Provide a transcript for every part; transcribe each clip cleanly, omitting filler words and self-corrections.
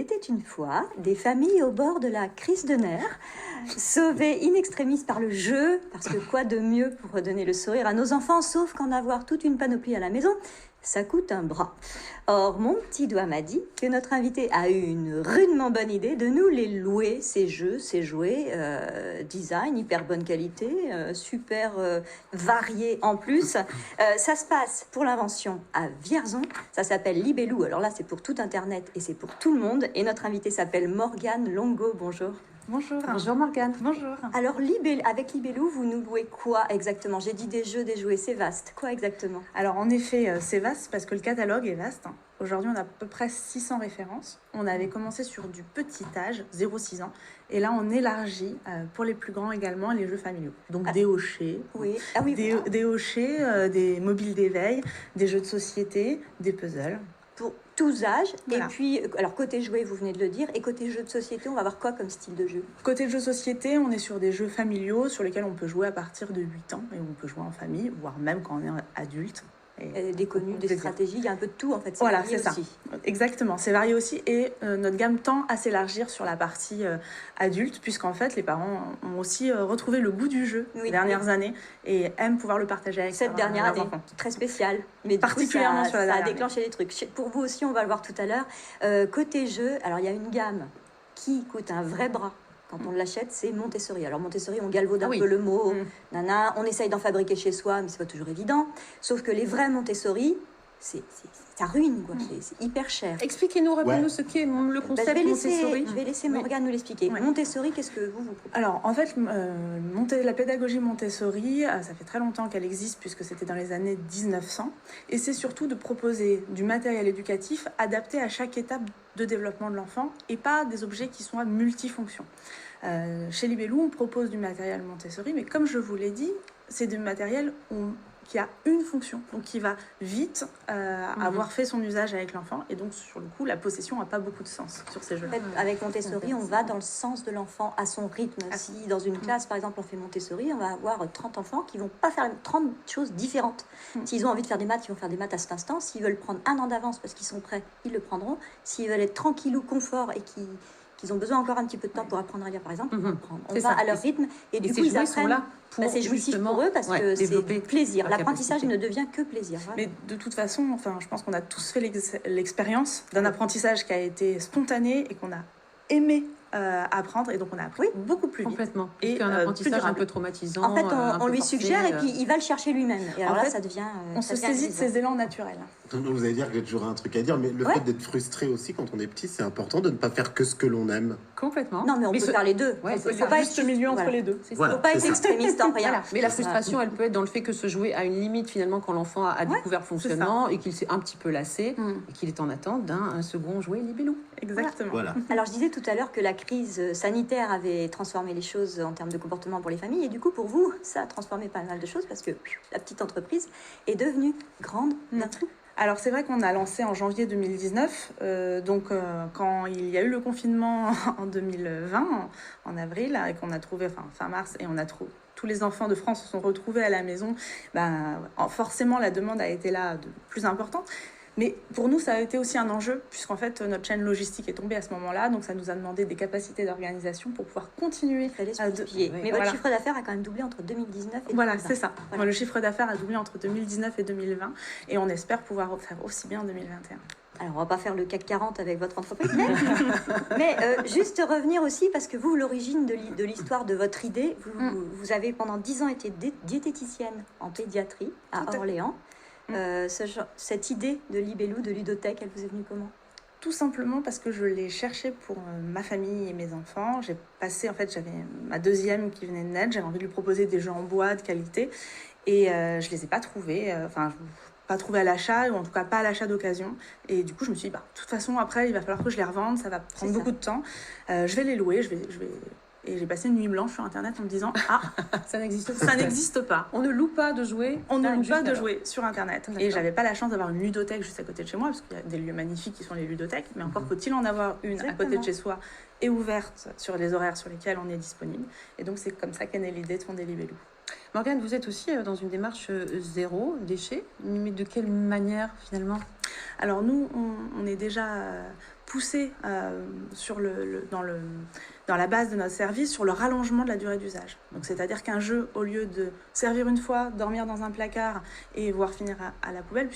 était une fois des familles au bord de la crise de nerfs, sauvées in extremis par le jeu, parce que quoi de mieux pour redonner le sourire à nos enfants, sauf qu'en avoir toute une panoplie à la maison, ça coûte un bras. Or, mon petit doigt m'a dit que notre invité a eu une rudement bonne idée de nous les louer, ces jeux, ces jouets, design, hyper bonne qualité, super variés en plus. Ça se passe pour l'invention à Vierzon, ça s'appelle Libellou, alors là c'est pour tout Internet et c'est pour tout le monde, et notre invité s'appelle Morgane Longo, bonjour. Bonjour. Bonjour Morgane. Bonjour. Alors avec Libellou, vous nous louez quoi exactement? J'ai dit des jeux, des jouets, c'est vaste. Quoi exactement? Alors en effet, c'est vaste parce que le catalogue est vaste. Aujourd'hui, on a à peu près 600 références. On avait commencé sur du petit âge, 0-6 ans. Et là, on élargit pour les plus grands également les jeux familiaux. Donc des hochets, oui. des hochets, des mobiles d'éveil, des jeux de société, des puzzles. Pour tous âges. Voilà. Et puis, alors côté jouets, vous venez de le dire, et côté jeux de société, on va voir quoi comme style de jeu? Côté jeux société, on est sur des jeux familiaux sur lesquels on peut jouer à partir de 8 ans et on peut jouer en famille, voire même quand on est adulte. Des connus, des stratégies, il y a un peu de tout en fait. Voilà, c'est ça. Aussi. Exactement, c'est varié aussi et notre gamme tend à s'élargir sur la partie adulte puisqu'en fait les parents ont aussi retrouvé le goût du jeu ces dernières années et aiment pouvoir le partager avec cette dernière année enfants. Très spéciale, mais particulièrement coup, sur la ça a dernière déclenché des trucs. Pour vous aussi, on va le voir tout à l'heure. Côté jeu, alors il y a une gamme qui coûte un vrai bras. Quand on l'achète, c'est Montessori. Alors Montessori, on galvaude un peu le mot, nana, on essaye d'en fabriquer chez soi, mais c'est pas toujours évident. Sauf que les vrais Montessori, ça ruine, quoi. C'est hyper cher. Expliquez-nous, rappelez-nous ce qu'est le concept Montessori. Je vais laisser Morgane nous l'expliquer. Ouais. Montessori, qu'est-ce que vous proposez? Alors, en fait, la pédagogie Montessori, ça fait très longtemps qu'elle existe puisque c'était dans les années 1900. Et c'est surtout de proposer du matériel éducatif adapté à chaque étape de développement de l'enfant et pas des objets qui sont à multifonctions. Chez Libellou, on propose du matériel Montessori, mais comme je vous l'ai dit, c'est du matériel qui a une fonction, donc qui va vite avoir fait son usage avec l'enfant, et donc sur le coup, la possession n'a pas beaucoup de sens sur ces jeux-là. En fait, avec Montessori, on va dans le sens de l'enfant, à son rythme. Si dans une classe, par exemple, on fait Montessori, on va avoir 30 enfants qui vont pas faire 30 choses différentes. S'ils ont envie de faire des maths, ils vont faire des maths à cet instant. S'ils veulent prendre un an d'avance parce qu'ils sont prêts, ils le prendront. S'ils veulent être tranquillou, confort et qu'ils ont besoin encore un petit peu de temps pour apprendre à lire, par exemple, ils vont le prendre. On va à leur rythme et du coup, ils apprennent. Là pour c'est jouissif pour eux parce que c'est plaisir. L'apprentissage ne devient que plaisir. Voilà. Mais de toute façon, je pense qu'on a tous fait l'expérience d'un apprentissage qui a été spontané et qu'on a aimé apprendre, et donc on a appris beaucoup plus vite. Complètement. Et un apprentissage un peu traumatisant. En fait, on lui suggère et puis il va le chercher lui-même. Et alors là, ça devient. On se saisit de ses élans naturels. Vous allez dire que j'ai toujours un truc à dire, mais le fait d'être frustré aussi quand on est petit, c'est important de ne pas faire que ce que l'on aime. Complètement. Non, mais on peut faire les deux. Il faut pas être milieu entre les deux. Il ne faut pas être extrémiste en rien. Mais la frustration, elle peut être dans le fait que ce jouet a une limite finalement quand l'enfant a découvert le fonctionnement et qu'il s'est un petit peu lassé et qu'il est en attente d'un second jouet Libellou. Exactement. Voilà. Alors je disais tout à l'heure que la crise sanitaire avait transformé les choses en termes de comportement pour les familles, et du coup pour vous, ça a transformé pas mal de choses parce que la petite entreprise est devenue grande d'un coup. Alors c'est vrai qu'on a lancé en janvier 2019, quand il y a eu le confinement en 2020, en avril, et qu'on a trouvé, fin mars, et on a trouvé, tous les enfants de France se sont retrouvés à la maison, forcément la demande a été là de plus importante. Mais pour nous, ça a été aussi un enjeu, puisqu'en fait, notre chaîne logistique est tombée à ce moment-là, donc ça nous a demandé des capacités d'organisation pour pouvoir continuer. Mais votre chiffre d'affaires a quand même doublé entre 2019 et 2020. Voilà, c'est ça. Voilà. Le chiffre d'affaires a doublé entre 2019 et 2020, et on espère pouvoir faire aussi bien en 2021. Alors, on va pas faire le CAC 40 avec votre entreprise, mais juste revenir aussi, parce que vous, l'origine de l'histoire de votre idée, vous avez pendant 10 ans été diététicienne en pédiatrie à Orléans. Cette idée de Libellou, de ludothèque, elle vous est venue comment? Tout simplement parce que je l'ai cherché pour ma famille et mes enfants. J'avais ma deuxième qui venait de naître, j'avais envie de lui proposer des jeux en bois de qualité, et je les ai pas trouvés, pas trouvés à l'achat, ou en tout cas pas à l'achat d'occasion. Et du coup, je me suis dit, de toute façon, après, il va falloir que je les revende, ça va prendre beaucoup de temps. Je vais les louer, Et j'ai passé une nuit blanche sur Internet en me disant ça n'existe pas. Ça n'existe pas. On ne loue pas de jouets. On ne loue pas de jouets sur Internet. Et j'avais pas la chance d'avoir une ludothèque juste à côté de chez moi, parce qu'il y a des lieux magnifiques qui sont les ludothèques, mais encore faut-il en avoir une à côté de chez soi et ouverte sur les horaires sur lesquels on est disponible. Et donc c'est comme ça qu'est née l'idée de fonder Libellou. Morgane, vous êtes aussi dans une démarche zéro déchet, mais de quelle manière finalement? Alors nous, on est déjà poussé dans la base de notre service sur le rallongement de la durée d'usage. Donc, c'est-à-dire qu'un jeu, au lieu de servir une fois, dormir dans un placard et voir finir à la poubelle,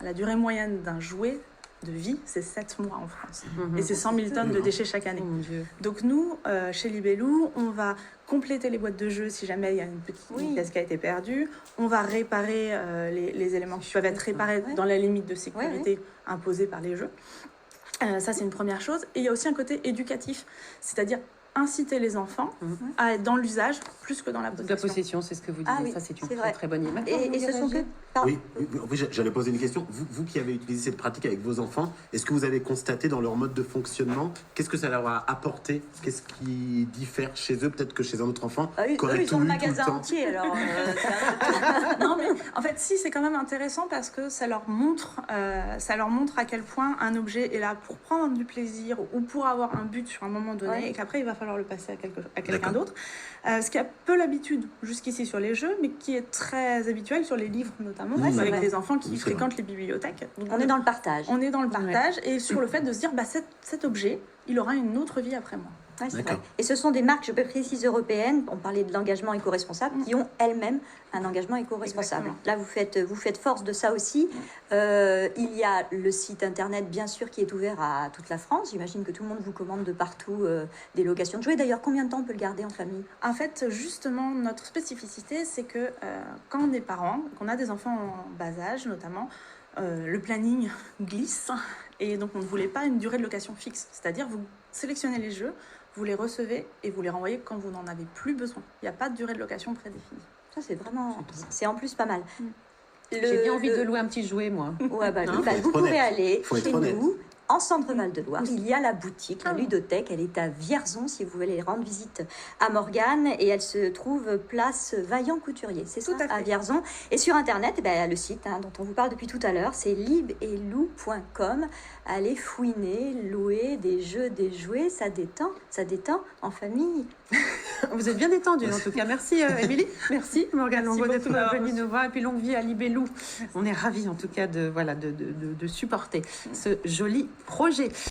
la durée moyenne d'un jouet de vie, c'est 7 mois en France. Et c'est 100 000 tonnes de déchets chaque année. Donc nous, chez Libellou, on va compléter les boîtes de jeux si jamais il y a une petite pièce qui a été perdue. On va réparer les éléments qui doivent être réparés dans la limite de sécurité imposée par les jeux. Ça, c'est une première chose. Et il y a aussi un côté éducatif, c'est-à-dire inciter les enfants à être dans l'usage plus que dans la possession. La possession, c'est ce que vous disiez, ça c'est une très très bonne image. Et ce sont que... Oui, j'allais poser une question. Vous qui avez utilisé cette pratique avec vos enfants, est-ce que vous avez constaté dans leur mode de fonctionnement, qu'est-ce que ça leur a apporté? Qu'est-ce qui diffère chez eux, peut-être que chez un autre enfant ils ont le magasin entier, alors... Non, mais en fait, si, c'est quand même intéressant parce que ça leur montre à quel point un objet est là pour prendre du plaisir ou pour avoir un but sur un moment donné et qu'après, il va falloir le passer à quelqu'un d'autre. Ce qui a peu l'habitude jusqu'ici sur les jeux, mais qui est très habituel sur les livres notamment, avec les enfants qui fréquentent les bibliothèques. Donc, on est dans le partage. On est dans le partage et sur le fait de se dire, cet objet, il aura une autre vie après moi. Ouais, c'est vrai. Et ce sont des marques, je précise, européennes, on parlait de l'engagement éco-responsable, qui ont elles-mêmes un engagement éco-responsable. Exactement. Là, vous faites force de ça aussi. Il y a le site internet, bien sûr, qui est ouvert à toute la France. J'imagine que tout le monde vous commande de partout des locations de jouets. D'ailleurs, combien de temps on peut le garder en famille? En fait, justement, notre spécificité, c'est que quand on est parent, qu'on a des enfants en bas âge notamment, le planning glisse et donc on ne voulait pas une durée de location fixe. C'est-à-dire, vous sélectionnez les jeux, vous les recevez et vous les renvoyez quand vous n'en avez plus besoin. Il n'y a pas de durée de location prédéfinie. Ça, c'est vraiment... C'est en plus pas mal. J'ai bien envie de louer un petit jouet, moi. Ouais, vous pourrez aller chez nous, en centre Val-de-Loire. Il y a la boutique, la ludothèque. Elle est à Vierzon, si vous voulez rendre visite à Morgane. Et elle se trouve place Vaillant-Couturier. C'est ça, à Vierzon. Et sur Internet, le site dont on vous parle depuis tout à l'heure, c'est libellou.com. Allez fouiner, louer des jeux, des jouets. Ça détend en famille. Vous êtes bien détendue, en tout cas. Merci, Émilie. Merci, Morgane Longo, d'être venue nous voir. Et puis, longue vie à Libellou. On est ravis, en tout cas, de supporter ce joli projet.